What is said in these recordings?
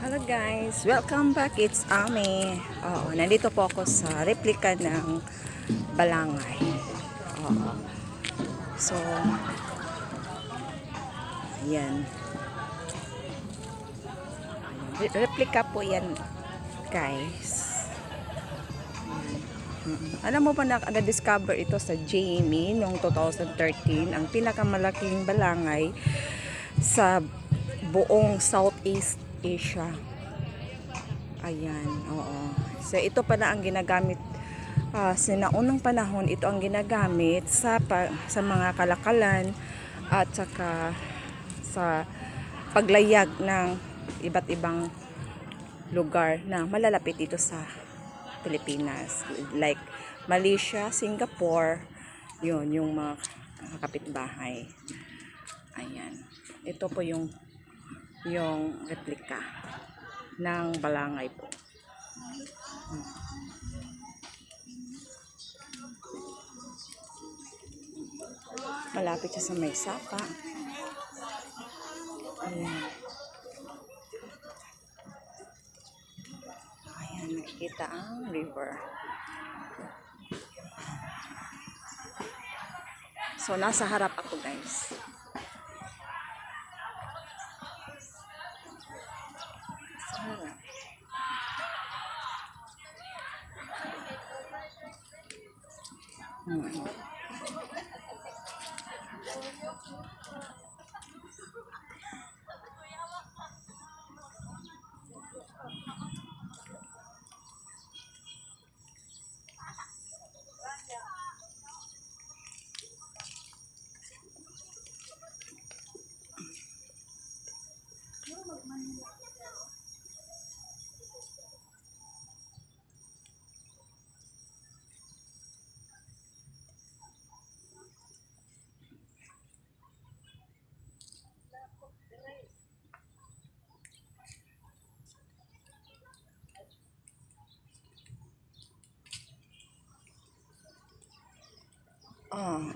Hello guys, welcome back. It's Ami. Nandito po ako sa replika ng balangay. Oo. So, ayan. Replika po yan, guys. Alam mo ba na-discover ito sa Jamie noong 2013, ang pinakamalaking balangay sa buong Southeast Asia. Ayan, oo. So ito pala ang ginagamit sa naunang panahon, ito ang ginagamit sa mga kalakalan at saka sa paglayag ng iba't ibang lugar na malalapit dito sa Pilipinas, like Malaysia, Singapore, yung mga kapitbahay. Ayan. Ito po yung replika ng balangay po. Malapit siya sa may sapa. Ayan. Ayan, nakikita ang river. So, nasa harap ako, guys. Sa harap.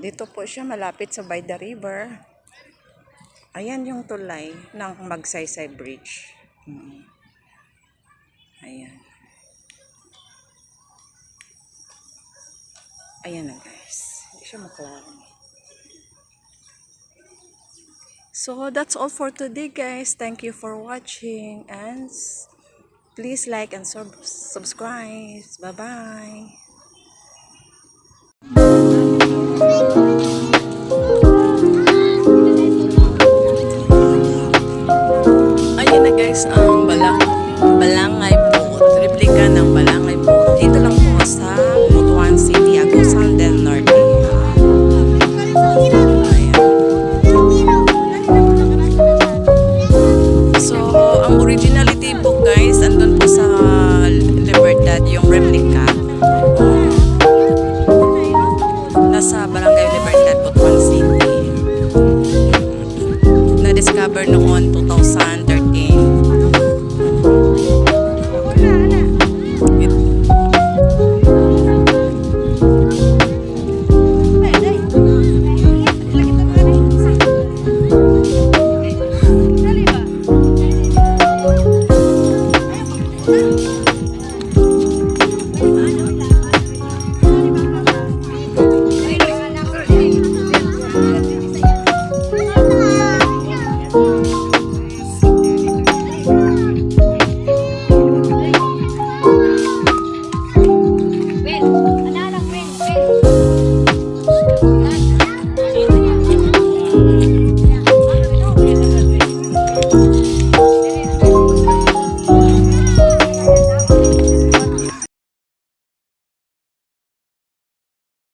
Dito po siya malapit sa by the river. Ayan yung tulay ng Magsaysay Bridge. Ayan. Ayan na guys. Hindi siya maklaro. So that's all for today guys. Thank you for watching and please like and subscribe. Bye-bye. Ayan na guys ang balangay po. Replika ng balangay po. Dito lang po sa Butuan City.